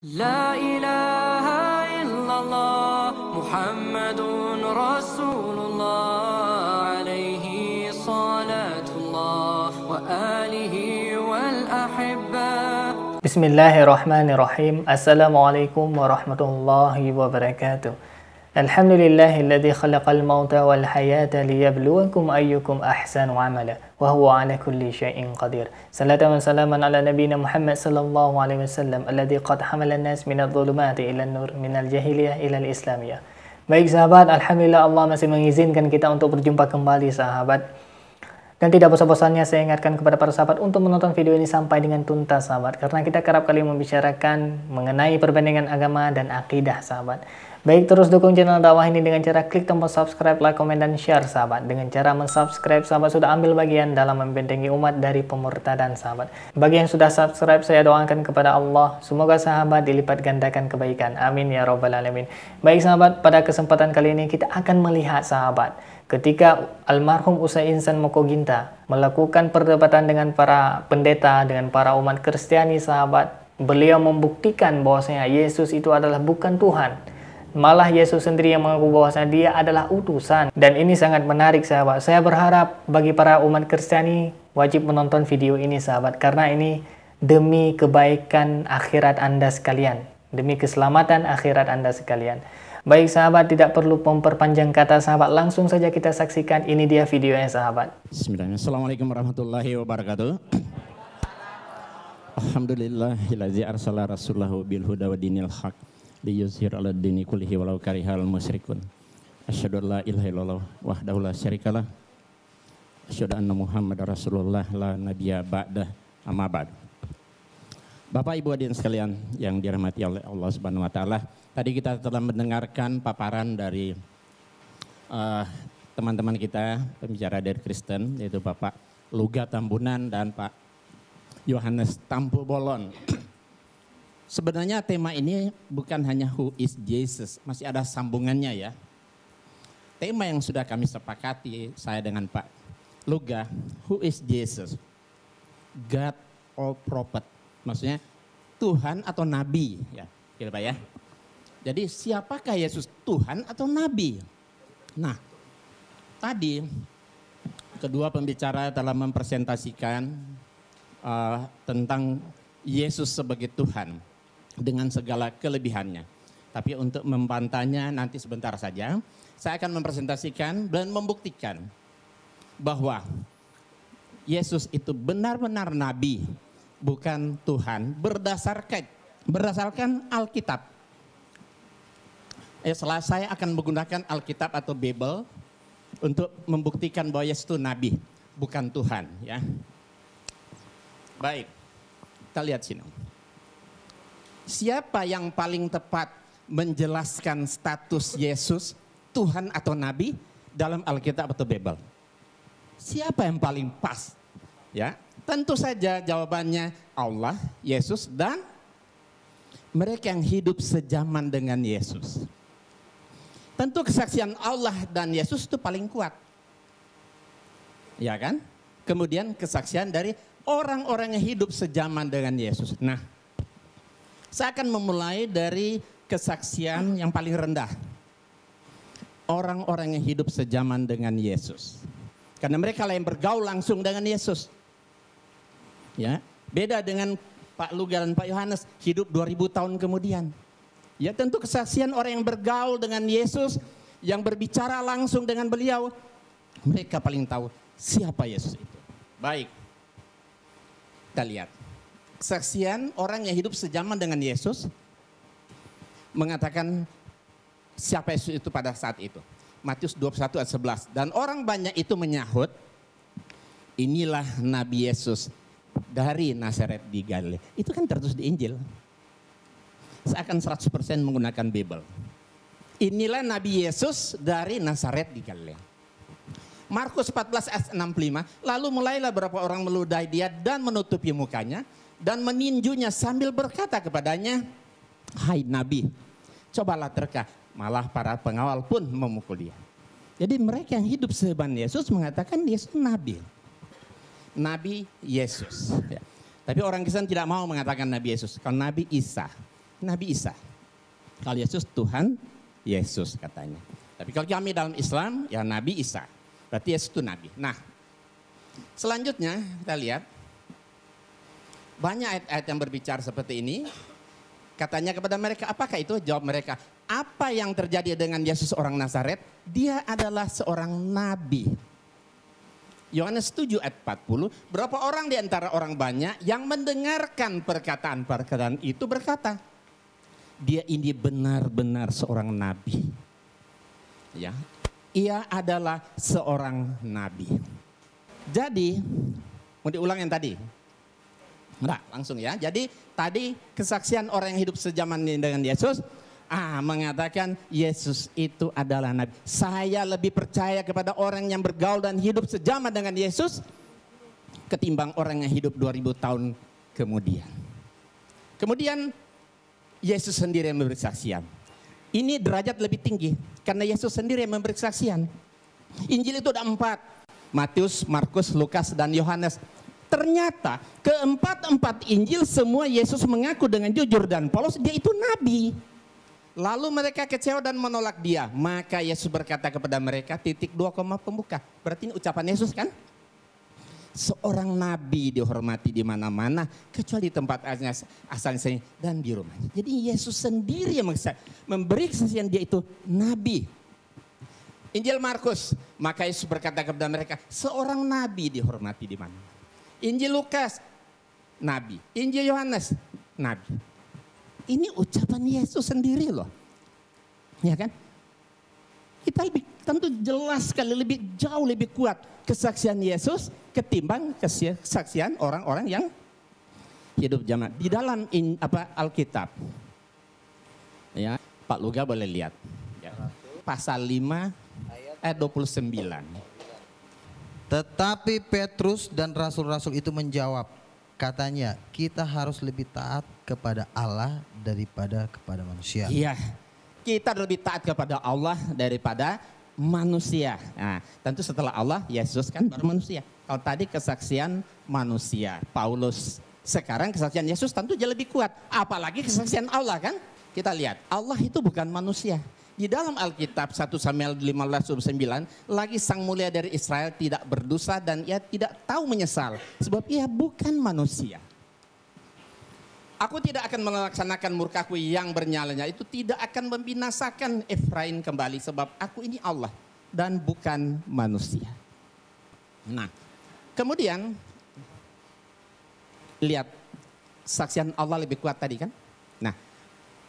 لا إله إلا الله محمد رسول الله عليه صلاة الله وآله والأحبة. بسم الله الرحمن الرحيم. السلام عليكم ورحمة الله وبركاته. الحمد لله الذي خلق الموت والحياة ليبلوكم أيكم أحسن عملا وهو على كل شيء قدير. صلاة وسلاما على نبينا محمد صلى الله عليه وسلم الذي قد حمل الناس من الظلمات إلى النور من الجاهلية إلى الإسلامية. Baik sahabat, alhamdulillah Allah masih mengizinkan kita untuk berjumpa kembali sahabat. Dan tidak bosan-bosannya saya ingatkan kepada para sahabat untuk menonton video ini sampai dengan tuntas sahabat. Karena kita kerap kali membicarakan mengenai perbandingan agama dan akidah sahabat. Baik, terus dukung channel dakwah ini dengan cara klik tombol subscribe, like, komen, dan share sahabat. Dengan cara mensubscribe sahabat sudah ambil bagian dalam membentengi umat dari pemurtadan sahabat. Bagi yang sudah subscribe saya doakan kepada Allah semoga sahabat dilipat gandakan kebaikan. Amin ya robbal alamin. Baik sahabat, pada kesempatan kali ini kita akan melihat sahabat ketika almarhum Usai Ihsan Mokoginta melakukan perdebatan dengan para pendeta, dengan para umat Kristiani sahabat, beliau membuktikan bahwasanya Yesus itu adalah bukan Tuhan. Malah Yesus sendiri yang mengaku bahwasanya dia adalah utusan. Dan ini sangat menarik sahabat. Saya berharap bagi para umat Kristiani wajib menonton video ini sahabat. Karena ini demi kebaikan akhirat Anda sekalian. Demi keselamatan akhirat Anda sekalian. Baik sahabat, tidak perlu memperpanjang kata sahabat, langsung saja kita saksikan. Ini dia videonya sahabat. Bismillahirrahmanirrahim. Assalamualaikum warahmatullahi wabarakatuh. Alhamdulillahillazi arsala rasulahu bil huda wa dinil haq liyuzhir 'ala dini kullihi walau karihal musyrikun. Asyhadu an la ilaha illallah wahdahu la syarikalah. Asyhadu anna Muhammadar Rasulullah la nabiyya ba'dah amma ba'd. Bapak Ibu hadirin sekalian yang dirahmati oleh Allah Subhanahu wa taala, tadi kita telah mendengarkan paparan dari teman-teman kita, pembicara dari Kristen, yaitu Bapak Luga Tambunan dan Pak Yohanes Tampu Bolon. Sebenarnya tema ini bukan hanya who is Jesus, masih ada sambungannya ya. Tema yang sudah kami sepakati saya dengan Pak Luga, who is Jesus? God or prophet? Maksudnya Tuhan atau Nabi ya, gitu Pak ya. Jadi siapakah Yesus, Tuhan atau Nabi? Nah, tadi kedua pembicara telah mempresentasikan tentang Yesus sebagai Tuhan dengan segala kelebihannya. Tapi untuk membantahnya nanti sebentar saja, saya akan mempresentasikan dan membuktikan bahwa Yesus itu benar-benar Nabi, bukan Tuhan, berdasarkan Alkitab. Saya akan menggunakan Alkitab atau Bible untuk membuktikan bahwa Yesus itu Nabi, bukan Tuhan. Ya. Baik, kita lihat sini. Siapa yang paling tepat menjelaskan status Yesus, Tuhan atau Nabi dalam Alkitab atau Bible? Siapa yang paling pas? Ya, tentu saja jawabannya Allah, Yesus, dan mereka yang hidup sejaman dengan Yesus. Tentu kesaksian Allah dan Yesus itu paling kuat. Ya kan? Kemudian kesaksian dari orang-orang yang hidup sejaman dengan Yesus. Nah, saya akan memulai dari kesaksian yang paling rendah. Orang-orang yang hidup sejaman dengan Yesus. Karena mereka lah yang bergaul langsung dengan Yesus. Ya, beda dengan Pak Luga dan Pak Yohanes hidup 2000 tahun kemudian. Ya, tentu kesaksian orang yang bergaul dengan Yesus, yang berbicara langsung dengan beliau, mereka paling tahu siapa Yesus itu. Baik, kita lihat. Kesaksian orang yang hidup sejaman dengan Yesus mengatakan siapa Yesus itu pada saat itu. Matius 21 ayat 11. Dan orang banyak itu menyahut, inilah Nabi Yesus dari Nazaret di Galilea. Itu kan tertulis di Injil. Saya akan 100% menggunakan Bible. Inilah Nabi Yesus dari Nazaret di Galilea. Markus 14 ayat 65. Lalu mulailah beberapa orang meludahi dia dan menutupi mukanya dan meninjunya sambil berkata kepadanya, hai Nabi, cobalah terka. Malah para pengawal pun memukul dia. Jadi mereka yang hidup sejaman Yesus mengatakan Yesus Nabi. Nabi Yesus. Ya. Tapi orang Kristen tidak mau mengatakan Nabi Yesus. Kalau Nabi Isa. Nabi Isa. Kalau Yesus Tuhan Yesus katanya. Tapi kalau kami dalam Islam ya Nabi Isa. Berarti Yesus itu Nabi. Nah, selanjutnya kita lihat banyak ayat-ayat yang berbicara seperti ini. Katanya kepada mereka, apakah itu? Jawab mereka, apa yang terjadi dengan Yesus orang Nazaret? Dia adalah seorang nabi. Yohanes 7 ayat 40, berapa orang di antara orang banyak yang mendengarkan perkataan-perkataan itu berkata, dia ini benar-benar seorang nabi. Ya, ia adalah seorang nabi. Jadi, mau diulang yang tadi? Nah, langsung ya. Jadi tadi kesaksian orang yang hidup sejaman dengan Yesus mengatakan Yesus itu adalah nabi. Saya lebih percaya kepada orang yang bergaul dan hidup sejaman dengan Yesus ketimbang orang yang hidup 2000 tahun kemudian. Kemudian Yesus sendiri yang memberi kesaksian. Ini derajat lebih tinggi karena Yesus sendiri yang memberi kesaksian. Injil itu ada 4. Matius, Markus, Lukas, dan Yohanes. Ternyata keempat Injil semua Yesus mengaku dengan jujur dan polos dia itu nabi. Lalu mereka kecewa dan menolak dia. Maka Yesus berkata kepada mereka, titik 2 koma pembuka. Berarti ini ucapan Yesus kan? Seorang nabi dihormati di mana-mana kecuali di tempat asalnya dan di rumahnya. Jadi Yesus sendiri yang memberi kesaksian dia itu nabi. Injil Markus, maka Yesus berkata kepada mereka, seorang nabi dihormati di mana-mana. Injil Lukas, nabi. Injil Yohanes, nabi. Ini ucapan Yesus sendiri loh. Ya kan? Kita lebih tentu jelas sekali, lebih jauh lebih kuat kesaksian Yesus ketimbang kesaksian orang-orang yang hidup zaman di dalam Alkitab. Ya, Pak Luga boleh lihat. Ya. Pasal 5 ayat 29. Tetapi Petrus dan rasul-rasul itu menjawab, katanya, kita harus lebih taat kepada Allah daripada kepada manusia. Iya, kita lebih taat kepada Allah daripada manusia. Nah, tentu setelah Allah, Yesus kan baru manusia. Kalau tadi kesaksian manusia, Paulus. Sekarang kesaksian Yesus tentu jauh lebih kuat. Apalagi kesaksian Allah kan. Kita lihat, Allah itu bukan manusia. Di dalam Alkitab 1 Samuel 15:9 lagi sang mulia dari Israel tidak berdosa dan ia tidak tahu menyesal sebab ia bukan manusia. Aku tidak akan melaksanakan murkaku yang bernyalanya itu tidak akan membinasakan Efraim kembali sebab aku ini Allah dan bukan manusia. Nah, kemudian lihat saksian Allah lebih kuat tadi kan? Nah,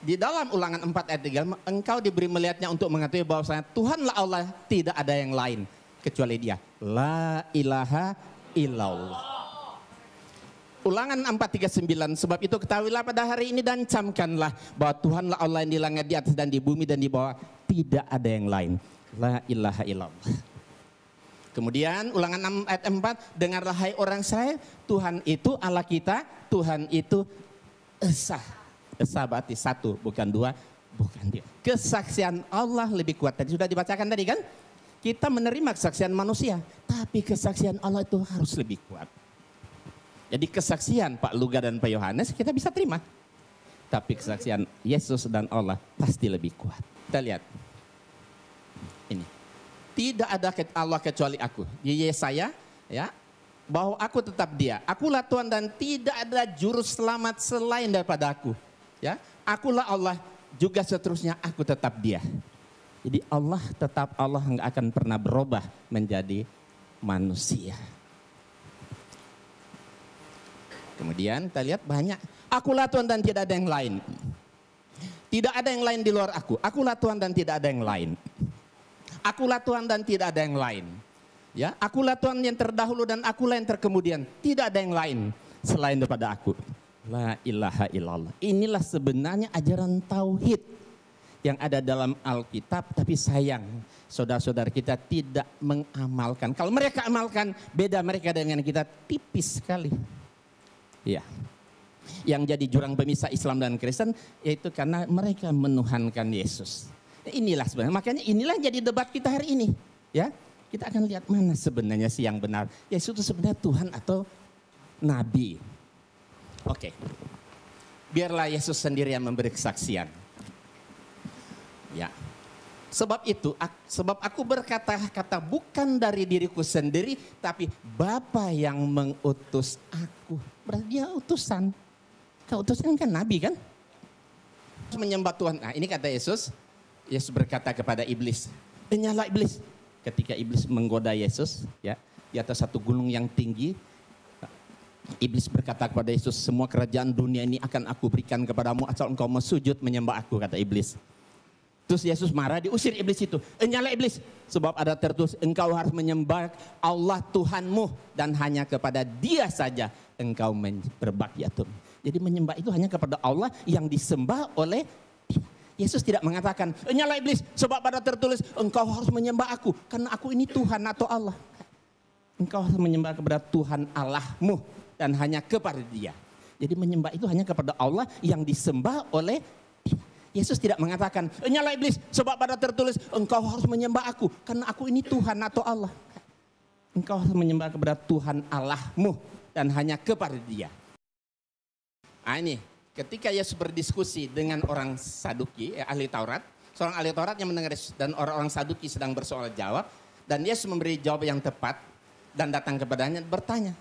di dalam Ulangan 4 ayat 3, engkau diberi melihatnya untuk mengetahui bahwasanya Tuhanlah Allah, tidak ada yang lain kecuali Dia. La ilaha illallah. Ulangan 4:39, sebab itu ketahuilah pada hari ini dan camkanlah bahwa Tuhanlah Allah yang di langit, di atas dan di bumi dan di bawah, tidak ada yang lain. La ilaha illallah. Kemudian Ulangan 6 ayat 4, dengarlah hai orang Israel, Tuhan itu Allah kita, Tuhan itu Esa. Esa berarti satu, bukan dua, bukan dia. Kesaksian Allah lebih kuat. Tadi sudah dibacakan tadi kan? Kita menerima kesaksian manusia, tapi kesaksian Allah itu harus lebih kuat. Jadi kesaksian Pak Luga dan Pak Yohanes kita bisa terima. Tapi kesaksian Yesus dan Allah pasti lebih kuat. Kita lihat. Ini. Tidak ada Allah kecuali aku. Di Yesaya ya, bahwa aku tetap Dia. Akulah Tuhan dan tidak ada juru selamat selain daripada aku. Ya, akulah Allah, juga seterusnya aku tetap Dia. Jadi Allah tetap Allah, nggak akan pernah berubah menjadi manusia. Kemudian kita lihat banyak. Akulah Tuhan dan tidak ada yang lain. Tidak ada yang lain di luar aku. Akulah Tuhan dan tidak ada yang lain. Akulah Tuhan dan tidak ada yang lain. Ya, akulah Tuhan yang terdahulu dan akulah yang terkemudian. Tidak ada yang lain selain daripada aku. La ilaha illallah. Inilah sebenarnya ajaran tauhid yang ada dalam Alkitab, tapi sayang saudara-saudara kita tidak mengamalkan. Kalau mereka amalkan, beda mereka dengan kita tipis sekali. Ya. Yang jadi jurang pemisah Islam dan Kristen yaitu karena mereka menuhankan Yesus. Inilah sebenarnya, makanya inilah jadi debat kita hari ini. Ya, kita akan lihat mana sebenarnya sih yang benar. Yesus itu sebenarnya Tuhan atau Nabi. Oke. biarlah Yesus sendiri yang memberi kesaksian. Ya. Sebab itu, sebab aku berkata-kata bukan dari diriku sendiri, tapi Bapa yang mengutus aku. Berarti dia utusan. Utusan kan Nabi kan? Menyembah Tuhan. Nah ini kata Yesus. Yesus berkata kepada iblis, nyala iblis. Ketika iblis menggoda Yesus, ya, di atas satu gunung yang tinggi, iblis berkata kepada Yesus, semua kerajaan dunia ini akan aku berikan kepadamu asal engkau sujud menyembah aku, kata iblis. Terus Yesus marah, diusir iblis itu. Nyala iblis, sebab ada tertulis engkau harus menyembah Allah Tuhanmu dan hanya kepada Dia saja engkau berbakti. Jadi menyembah itu hanya kepada Allah yang disembah oleh Dia. Yesus tidak mengatakan, nyala iblis, sebab ada tertulis engkau harus menyembah aku karena aku ini Tuhan atau Allah. Engkau harus menyembah kepada Tuhan Allahmu dan hanya kepada Dia. Jadi menyembah itu hanya kepada Allah yang disembah oleh Dia. Yesus tidak mengatakan, nyala iblis, sebab ada tertulis engkau harus menyembah aku karena aku ini Tuhan atau Allah. Engkau harus menyembah kepada Tuhan Allahmu dan hanya kepada Dia. Nah ini, ketika Yesus berdiskusi dengan orang Saduki, ahli Taurat, seorang ahli Taurat yang mendengar Yesus dan orang-orang Saduki sedang bersoal jawab, dan Yesus memberi jawab yang tepat dan datang kepadanya bertanya.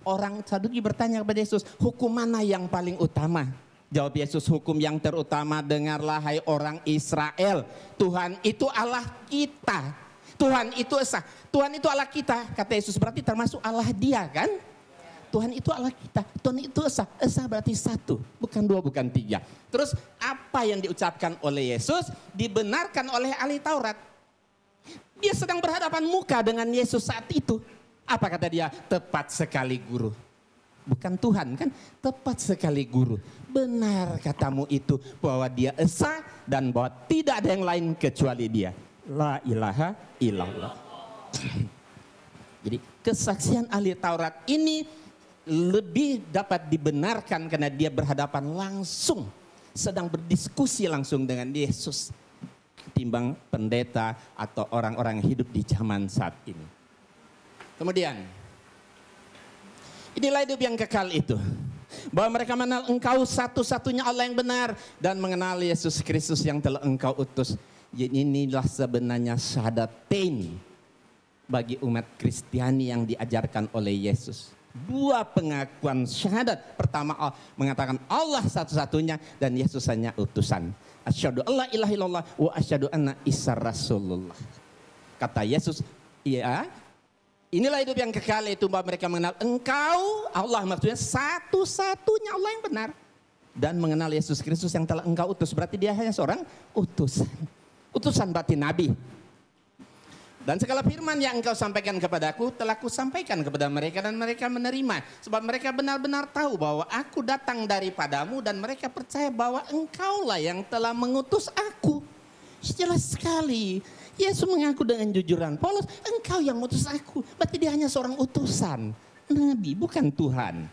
Orang Saduki bertanya kepada Yesus, hukum mana yang paling utama? Jawab Yesus, hukum yang terutama, dengarlah hai orang Israel, Tuhan itu Allah kita. Tuhan itu esa, Tuhan itu Allah kita. Kata Yesus, berarti termasuk Allah Dia kan? Tuhan itu Allah kita, Tuhan itu esa. Esa berarti satu, bukan dua, bukan tiga. Terus apa yang diucapkan oleh Yesus dibenarkan oleh ahli Taurat. Dia sedang berhadapan muka dengan Yesus saat itu. Apa kata dia? Tepat sekali guru. Bukan Tuhan kan? Tepat sekali guru. Benar katamu itu bahwa Dia esa dan bahwa tidak ada yang lain kecuali Dia. La ilaha illallah. Jadi kesaksian ahli Taurat ini lebih dapat dibenarkan karena dia berhadapan langsung, sedang berdiskusi langsung dengan Yesus, ketimbang pendeta atau orang-orang yang hidup di zaman saat ini. Kemudian, inilah hidup yang kekal itu, bahwa mereka mengenal engkau satu-satunya Allah yang benar dan mengenal Yesus Kristus yang telah engkau utus. Inilah sebenarnya syahadatain bagi umat Kristiani yang diajarkan oleh Yesus. Dua pengakuan syahadat. Pertama mengatakan Allah satu-satunya dan Yesus hanya utusan. Asyhadu alla ilaha illallah wa asyhadu anna Isa Rasulullah. Kata Yesus, iya, inilah hidup yang kekal, itu bahwa mereka mengenal engkau, Allah maksudnya satu-satunya Allah yang benar, dan mengenal Yesus Kristus yang telah engkau utus. Berarti Dia hanya seorang utusan. Utusan berarti nabi. Dan segala firman yang engkau sampaikan kepadaku telah kusampaikan kepada mereka dan mereka menerima. Sebab mereka benar-benar tahu bahwa aku datang daripadamu dan mereka percaya bahwa engkaulah yang telah mengutus aku. Jelas sekali. Yesus mengaku dengan jujuran, Paulus, engkau yang mengutus aku. Berarti dia hanya seorang utusan. Nabi, bukan Tuhan.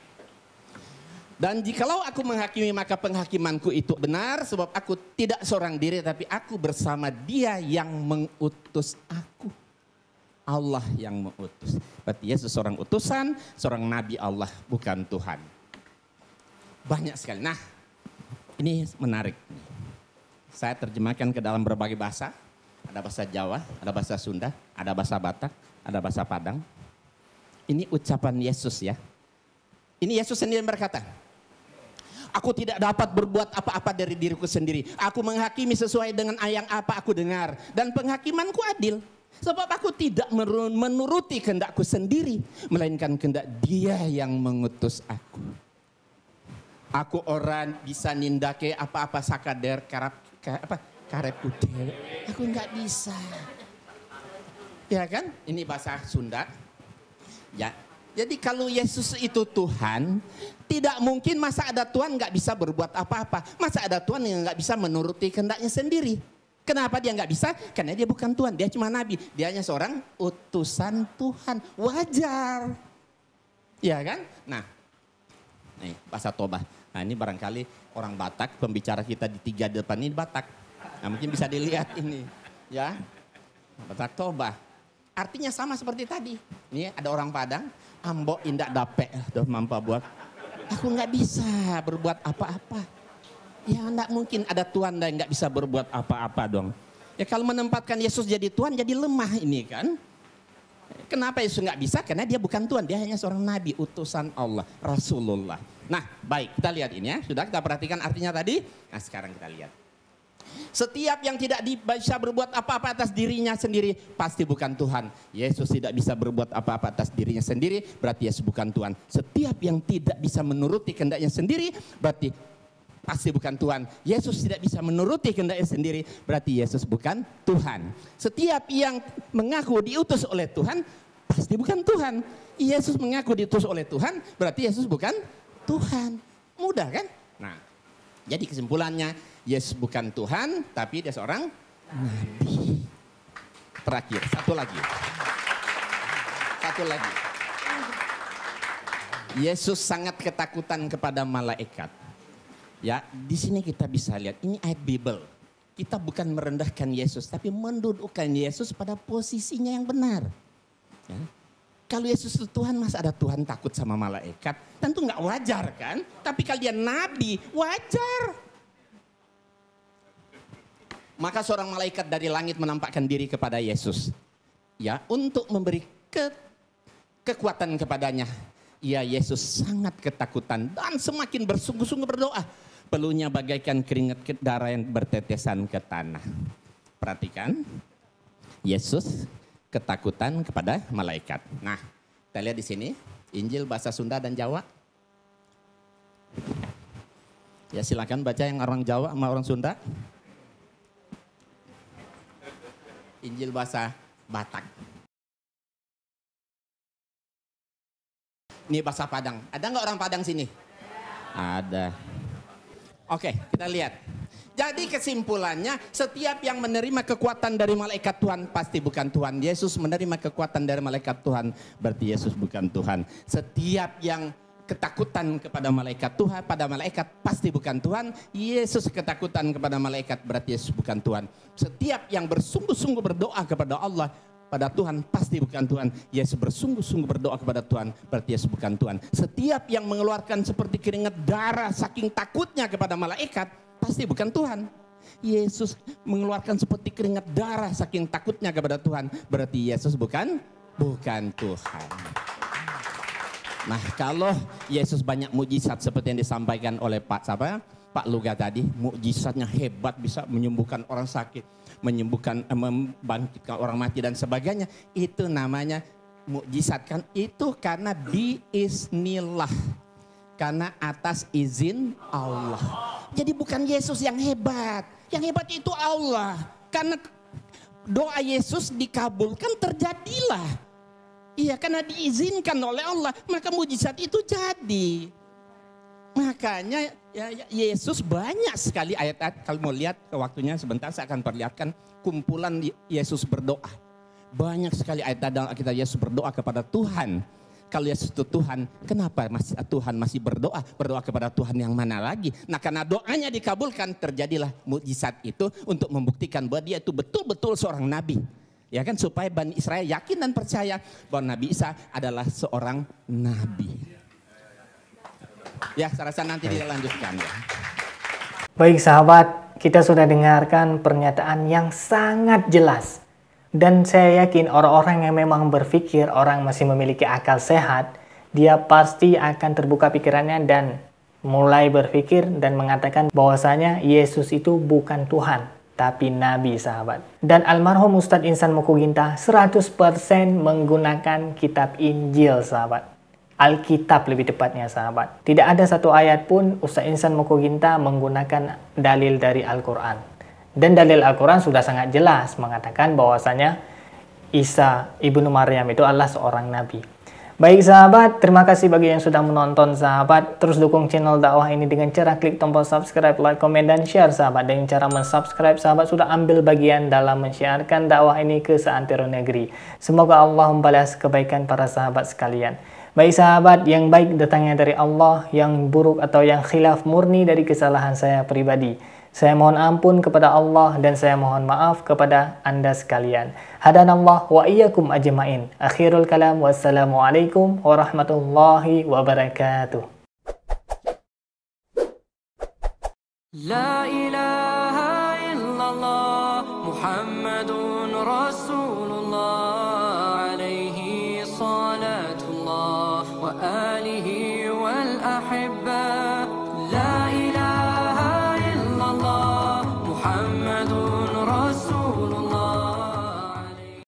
Dan jikalau aku menghakimi maka penghakimanku itu benar. Sebab aku tidak seorang diri tapi aku bersama Dia yang mengutus aku. Allah yang mengutus. Berarti Yesus seorang utusan, seorang nabi Allah, bukan Tuhan. Banyak sekali. Nah, ini menarik. Saya terjemahkan ke dalam berbagai bahasa. Ada bahasa Jawa, ada bahasa Sunda, ada bahasa Batak, ada bahasa Padang. Ini ucapan Yesus ya. Ini Yesus sendiri berkata, aku tidak dapat berbuat apa-apa dari diriku sendiri. Aku menghakimi sesuai dengan yang apa aku dengar. Dan penghakimanku adil. Sebab aku tidak menuruti kehendakku sendiri, melainkan kehendak Dia yang mengutus aku. Aku orang bisa nindake apa-apa sakader karep kuder. Aku nggak bisa. Ya kan? Ini bahasa Sunda. Ya. Jadi kalau Yesus itu Tuhan, tidak mungkin masa ada Tuhan nggak bisa berbuat apa-apa. Masa ada Tuhan yang nggak bisa menuruti kehendaknya sendiri. Kenapa dia nggak bisa? Karena dia bukan Tuhan, dia cuma nabi. Dia hanya seorang utusan Tuhan. Wajar. Ya kan? Nah, nih bahasa Toba. Nah ini barangkali orang Batak, pembicara kita di tiga depan ini Batak. Nah mungkin bisa dilihat ini. Ya, Batak Toba. Artinya sama seperti tadi. Ini ada orang Padang, ambo indak dape, doh mampa buat. Aku nggak bisa berbuat apa-apa. Ya nggak mungkin ada Tuhan dan nggak bisa berbuat apa-apa dong. Ya kalau menempatkan Yesus jadi Tuhan jadi lemah ini kan. Kenapa Yesus nggak bisa? Karena dia bukan Tuhan, dia hanya seorang nabi, utusan Allah, Rasulullah. Nah baik, kita lihat ini ya. Sudah kita perhatikan artinya tadi. Nah sekarang kita lihat. Setiap yang tidak bisa berbuat apa-apa atas dirinya sendiri pasti bukan Tuhan. Yesus tidak bisa berbuat apa-apa atas dirinya sendiri, berarti Yesus bukan Tuhan. Setiap yang tidak bisa menuruti kehendaknya sendiri berarti pasti bukan Tuhan. Yesus tidak bisa menuruti kehendaknya sendiri, berarti Yesus bukan Tuhan. Setiap yang mengaku diutus oleh Tuhan pasti bukan Tuhan. Yesus mengaku diutus oleh Tuhan, berarti Yesus bukan Tuhan. Mudah kan? Nah, jadi kesimpulannya Yesus bukan Tuhan, tapi dia seorang nabi. Terakhir, satu lagi. Yesus sangat ketakutan kepada malaikat. Ya, di sini kita bisa lihat ini ayat Bible. Kita bukan merendahkan Yesus, tapi mendudukkan Yesus pada posisinya yang benar. Ya. Kalau Yesus itu Tuhan, masa ada Tuhan takut sama malaikat? Tentu nggak wajar kan? Tapi kalau dia nabi, wajar. Maka seorang malaikat dari langit menampakkan diri kepada Yesus. Ya, untuk memberi kekuatan kepadanya. Ya, Yesus sangat ketakutan dan semakin bersungguh-sungguh berdoa. Peluhnya bagaikan keringat darah yang bertetesan ke tanah. Perhatikan, Yesus ketakutan kepada malaikat. Nah, kita lihat di sini Injil bahasa Sunda dan Jawa. Ya, silakan baca yang orang Jawa sama orang Sunda. Injil bahasa Batak. Ini bahasa Padang. Ada nggak orang Padang sini? Ada. Oke, kita lihat. Jadi kesimpulannya, setiap yang menerima kekuatan dari malaikat Tuhan pasti bukan Tuhan. Yesus menerima kekuatan dari malaikat Tuhan, berarti Yesus bukan Tuhan. Setiap yang ketakutan kepada malaikat Tuhan, pada malaikat pasti bukan Tuhan. Yesus ketakutan kepada malaikat, berarti Yesus bukan Tuhan. Setiap yang bersungguh-sungguh berdoa kepada Allah, pada Tuhan pasti bukan Tuhan. Yesus bersungguh-sungguh berdoa kepada Tuhan, berarti Yesus bukan Tuhan. Setiap yang mengeluarkan seperti keringat darah saking takutnya kepada malaikat, pasti bukan Tuhan. Yesus mengeluarkan seperti keringat darah saking takutnya kepada Tuhan, berarti Yesus bukan Tuhan. Nah, kalau Yesus banyak mukjizat seperti yang disampaikan oleh Pak Luga tadi, mukjizatnya hebat, bisa menyembuhkan orang sakit, membangkitkan orang mati dan sebagainya, itu namanya mukjizat kan? Itu karena biiznillah, karena atas izin Allah. Jadi bukan Yesus yang hebat itu Allah. Karena doa Yesus dikabulkan, terjadilah. Iya, karena diizinkan oleh Allah, maka mujizat itu jadi. Makanya ya, Yesus banyak sekali ayat-ayat. Kalau mau lihat waktunya sebentar, saya akan perlihatkan kumpulan Yesus berdoa. Banyak sekali ayat dalam Alkitab Yesus berdoa kepada Tuhan. Kalau Yesus itu Tuhan, kenapa Tuhan masih berdoa kepada Tuhan yang mana lagi? Nah, karena doanya dikabulkan, terjadilah mujizat itu untuk membuktikan bahwa dia itu betul-betul seorang nabi. Ya kan, supaya Bani Israel yakin dan percaya bahwa Nabi Isa adalah seorang nabi. Ya, saya rasa nanti dilanjutkan ya. Baik sahabat, kita sudah dengarkan pernyataan yang sangat jelas. Dan saya yakin orang-orang yang memang berpikir, orang masih memiliki akal sehat, dia pasti akan terbuka pikirannya dan mulai berpikir dan mengatakan bahwasanya Yesus itu bukan Tuhan, tapi Nabi sahabat. Dan almarhum Ustadz Insan Mokoginta 100% menggunakan kitab Injil sahabat. Alkitab lebih tepatnya sahabat. Tidak ada satu ayat pun Ustadz Insan Mokoginta menggunakan dalil dari Al-Quran. Dan dalil Al-Quran sudah sangat jelas mengatakan bahwasanya Isa ibnu Maryam itu adalah seorang nabi. Baik sahabat, terima kasih bagi yang sudah menonton sahabat. Terus dukung channel dakwah ini dengan cara klik tombol subscribe, like, komen, dan share sahabat. Dengan cara mensubscribe sahabat sudah ambil bagian dalam mensiarkan dakwah ini ke seantero negeri. Semoga Allah membalas kebaikan para sahabat sekalian. Baik sahabat, yang baik datangnya dari Allah, yang buruk atau yang khilaf murni dari kesalahan saya pribadi. Saya mohon ampun kepada Allah dan saya mohon maaf kepada Anda sekalian. Hadanallah wa iyyakum ajma'in. Akhirul kalam, wassalamualaikum warahmatullahi wabarakatuh. لا إله إلا الله محمد رسول الله عليه صلاة الله وآله والأحبة